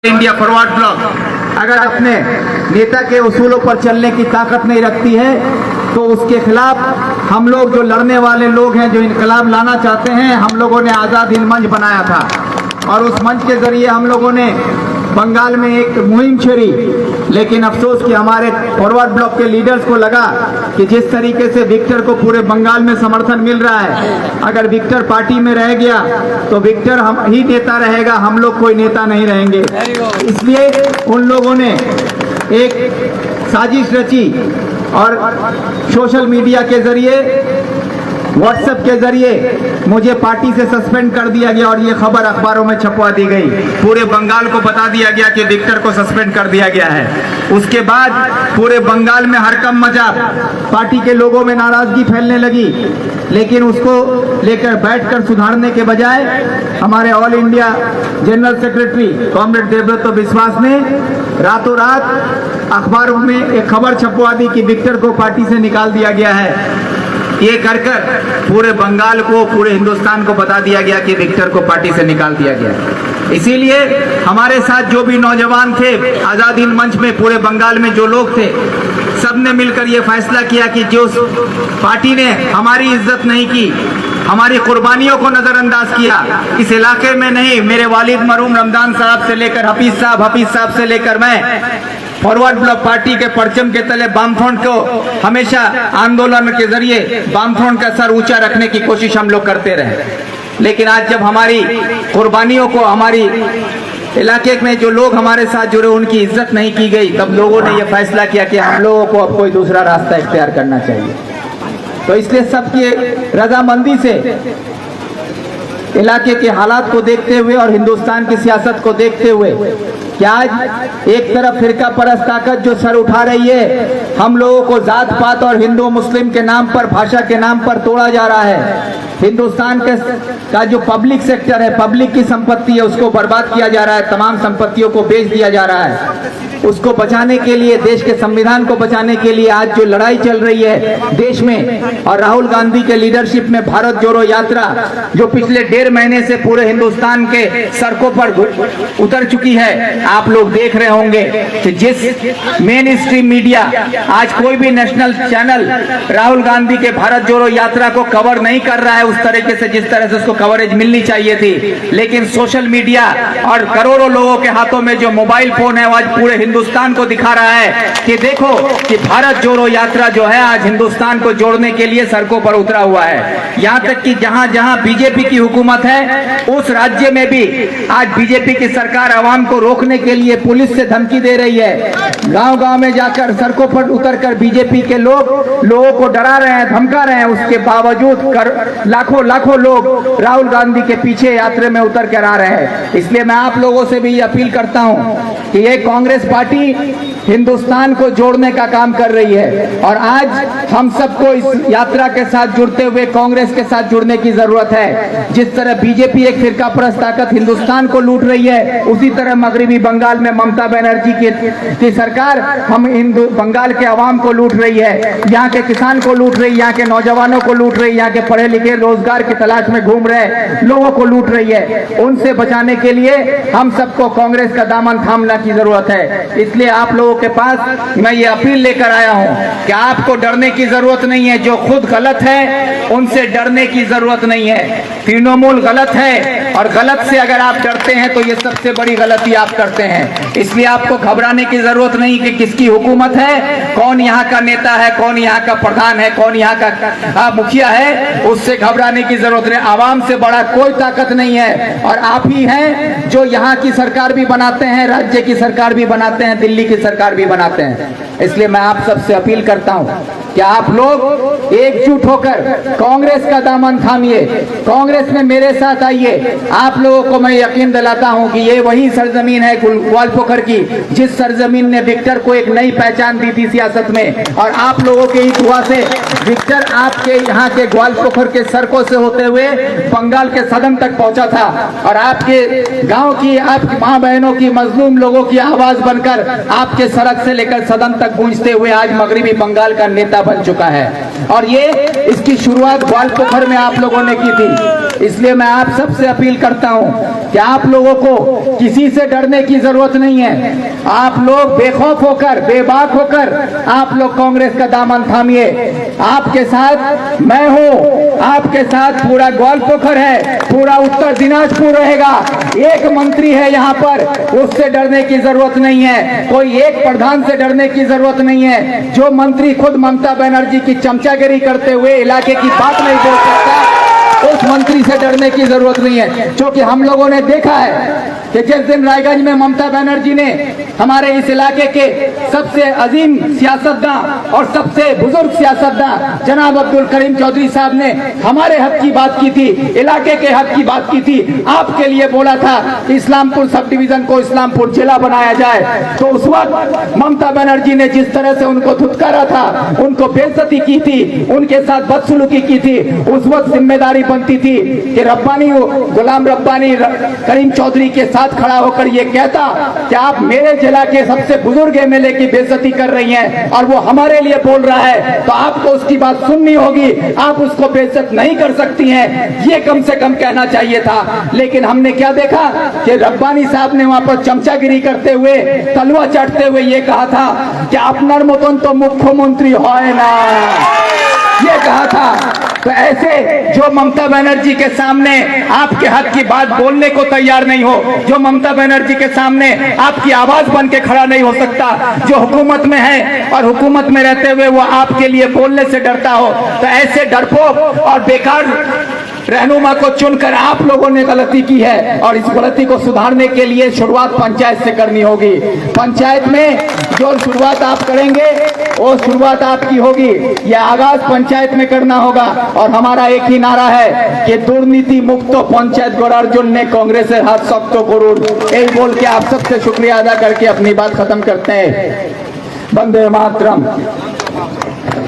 India forward block अगर अपने नेता के उसूलों पर चलने की ताकत नहीं रखती है तो उसके खिलाफ हम लोग जो लड़ने वाले लोग हैं, जो इनकलाब लाना चाहते हैं, हम लोगों ने आज़ाद हिंद मंच बनाया था और उस मंच के जरिए हम लोगों ने बंगाल में एक मुहिम छेड़ी। लेकिन अफसोस कि हमारे फॉरवर्ड ब्लॉक के लीडर्स को लगा कि जिस तरीके से विक्टर को पूरे बंगाल में समर्थन मिल रहा है, अगर विक्टर पार्टी में रह गया तो विक्टर हम ही नेता रहेगा, हम लोग कोई नेता नहीं रहेंगे। इसलिए उन लोगों ने एक साजिश रची और सोशल मीडिया के जरिए, व्हाट्सएप के जरिए मुझे पार्टी से सस्पेंड कर दिया गया और ये खबर अखबारों में छपवा दी गई। पूरे बंगाल को बता दिया गया कि विक्टर को सस्पेंड कर दिया गया है। उसके बाद पूरे बंगाल में हड़कंप मचा, पार्टी के लोगों में नाराजगी फैलने लगी। लेकिन उसको लेकर बैठकर सुधारने के बजाय हमारे all India general secretary comrade Devvrat विश्वास ने रातों रात अखबारों में एक खबर छपवा दी कि विक्टर को पार्टी से निकाल दिया गया है। ये कर पूरे बंगाल को, पूरे हिंदुस्तान को बता दिया गया कि विक्टर को पार्टी से निकाल दिया गया। इसीलिए हमारे साथ जो भी नौजवान थे आजाद हिंद मंच में, पूरे बंगाल में जो लोग थे, सबने मिलकर ये फैसला किया कि जो पार्टी ने हमारी इज्जत नहीं की, हमारी कुर्बानियों को नजरअंदाज किया, इस इलाके में नहीं, मेरे वालिद मरहूम रमजान साहब से लेकर हफीज साहब से लेकर मैं फॉरवर्ड ब्लॉक पार्टी के परचम के तले वामफ्रंट को हमेशा आंदोलन के जरिए वामफ्रंट का सर ऊंचा रखने की कोशिश हम लोग करते रहे। लेकिन आज जब हमारी कुर्बानियों को, हमारी इलाके में जो लोग हमारे साथ जुड़े, उनकी इज्जत नहीं की गई, तब लोगों ने यह फैसला किया कि हम लोगों को अब कोई दूसरा रास्ता इख्तियार करना चाहिए। तो इसलिए सबकी रजामंदी से, इलाके के हालात को देखते हुए और हिंदुस्तान की सियासत को देखते हुए कि आज एक तरफ फिरका परस्त ताकत जो सर उठा रही है, हम लोगों को जात पात और हिंदू मुस्लिम के नाम पर, भाषा के नाम पर तोड़ा जा रहा है। हिंदुस्तान का जो पब्लिक सेक्टर है, पब्लिक की संपत्ति है, उसको बर्बाद किया जा रहा है, तमाम संपत्तियों को बेच दिया जा रहा है। उसको बचाने के लिए, देश के संविधान को बचाने के लिए आज जो लड़ाई चल रही है देश में, और राहुल गांधी के लीडरशिप में भारत जोड़ो यात्रा जो पिछले 1.5 महीने से पूरे हिंदुस्तान के सड़कों पर उतर चुकी है, आप लोग देख रहे होंगे कि जिस मेन स्ट्रीम मीडिया, आज कोई भी नेशनल चैनल राहुल गांधी के भारत जोड़ो यात्रा को कवर नहीं कर रहा है उस तरीके से जिस तरह से उसको कवरेज मिलनी चाहिए थी। लेकिन सोशल मीडिया और करोड़ों लोगों के हाथों में जो मोबाइल फोन है, वो आज पूरे हिंदुस्तान को दिखा रहा है कि देखो कि भारत जोड़ो यात्रा जो है आज हिंदुस्तान को जोड़ने के लिए सड़कों पर उतरा हुआ है। यहाँ तक कि जहां जहां बीजेपी की हुकूमत है, उस राज्य में भी आज बीजेपी की सरकार आवाम को रोकने के लिए पुलिस से धमकी दे रही है। गांव-गांव में जाकर, सड़कों पर उतरकर बीजेपी के लोगों को डरा रहे हैं, धमका रहे हैं। उसके बावजूद लाखों लोग राहुल गांधी के पीछे यात्रा में उतर कर आ रहे हैं। इसलिए मैं आप लोगों से भी अपील करता हूं कि ये कांग्रेस पार्टी हिंदुस्तान को जोड़ने का काम कर रही है और आज हम सबको इस यात्रा के साथ जुड़ते हुए कांग्रेस के साथ जुड़ने की जरूरत है। जिस तरह बीजेपी एक फिरका परस्त ताकत हिंदुस्तान को लूट रही है, उसी तरह मगरबी बंगाल में ममता बनर्जी की सरकार हम बंगाल के अवाम को लूट रही है, यहाँ के किसान को लूट रही है, यहाँ के नौजवानों को लूट रही है, यहाँ के पढ़े लिखे रोजगार की तलाश में घूम रहे लोगों को लूट रही है। उनसे बचाने के लिए हम सबको कांग्रेस का दामन थामने की जरूरत है। इसलिए आप लोगों के पास मैं ये अपील लेकर आया हूं कि आपको डरने की जरूरत नहीं है। जो खुद गलत है उनसे डरने की जरूरत नहीं है। तृणमूल गलत है और गलत से अगर आप डरते हैं तो ये सबसे बड़ी गलती आप करते हैं। इसलिए आपको घबराने की जरूरत नहीं कि किसकी हुकूमत है, कौन यहाँ का नेता है, कौन यहाँ का प्रधान है, कौन यहाँ का मुखिया है, उससे घबराने की जरूरत नहीं। आवाम से बड़ा कोई ताकत नहीं है और आप ही हैं जो यहाँ की सरकार भी बनाते हैं, राज्य की सरकार भी बनाते हैं, दिल्ली की सरकार भी बनाते हैं। इसलिए मैं आप सबसे अपील करता हूं कि आप लोग एकजुट होकर कांग्रेस का दामन थामिए, कांग्रेस में मेरे साथ आइए। आप लोगों को मैं यकीन दिलाता हूं कि ये वही सरजमीन है ग्वालपोखर की, जिस सरजमीन ने विक्टर को एक नई पहचान दी थी सियासत में। और आप लोगों के ही दुआ से विक्टर आपके यहाँ के ग्वालपोखर के सड़कों से होते हुए बंगाल के सदन तक पहुंचा था और आपके गांव की, आपकी मां बहनों की, मजलूम लोगों की आवाज बनकर आपके सड़क से लेकर सदन तक गूंजते हुए आज मगरबी बंगाल का नेता बन चुका है। और ये इसकी शुरुआत ग्वालपोखर में आप लोगों ने की थी। इसलिए मैं आप सबसे अपील करता हूं कि आप लोगों को किसी से डरने की जरूरत नहीं है। आप लोग बेखौफ होकर, बेबाक होकर आप लोग कांग्रेस का दामन थामिए। आपके साथ मैं हूं, आपके साथ पूरा ग्वालपोखर है, पूरा उत्तर दिनाजपुर रहेगा। एक मंत्री है यहाँ पर, उससे डरने की जरूरत नहीं है। कोई एक प्रधान से डरने की जरूरत नहीं है। जो मंत्री खुद ममता बनर्जी की चमचागिरी करते हुए इलाके की बात नहीं बोल सकता, उस मंत्री से डरने की जरूरत नहीं है। क्योंकि हम लोगों ने देखा है कि जिस दिन रायगंज में ममता बनर्जी ने हमारे इस इलाके के सबसे अजीम सियासतदान और सबसे बुजुर्ग सियासतदान जनाब अब्दुल करीम चौधरी साहब ने हमारे हक की बात की थी, इलाके के हक की बात की थी, आपके लिए बोला था कि इस्लामपुर सब डिवीजन को इस्लामपुर जिला बनाया जाए, तो उस वक्त ममता बनर्जी ने जिस तरह से उनको धुतकारा था, उनको बेइज्जती की थी, उनके साथ बदसलूकी की थी, उस वक्त जिम्मेदारी बनती थी कि रब्बानी, गुलाम रब्बानी करीम चौधरी के साथ खड़ा होकर ये कहता कि आप मेरे जिला के सबसे बुजुर्ग एमएलए की बेइज्जती कर रही हैं और वो हमारे लिए बोल रहा है, तो आपको उसकी बात सुननी होगी, आप उसको बेइज्जत नहीं कर सकती हैं, ये कम से कम कहना चाहिए था। लेकिन हमने क्या देखा कि रब्बानी साहब ने वहां पर चमचागिरी करते हुए, तलवा चाटते हुए ये कहा था कि आपनर मतन तो मुख्यमंत्री है ना, ये कहा था। तो ऐसे जो ममता बनर्जी के सामने आपके हक की बात बोलने को तैयार नहीं हो, जो ममता बनर्जी के सामने आपकी आवाज बन के खड़ा नहीं हो सकता, जो हुकूमत में है और हुकूमत में रहते हुए वो आपके लिए बोलने से डरता हो, तो ऐसे डरपोक और बेकार रहनुमा को चुनकर आप लोगों ने गलती की है। और इस गलती को सुधारने के लिए शुरुआत पंचायत से करनी होगी। पंचायत में जो शुरुआत आप करेंगे वो शुरुआत आपकी होगी, यह आगाज पंचायत में करना होगा। और हमारा एक ही नारा है कि दुर्नीति मुक्त पंचायत गोरार्जुन ने कांग्रेस हाथ शक्त करूँ, यही बोल के आप सबसे शुक्रिया अदा करके अपनी बात खत्म करते हैं। वंदे मातरम।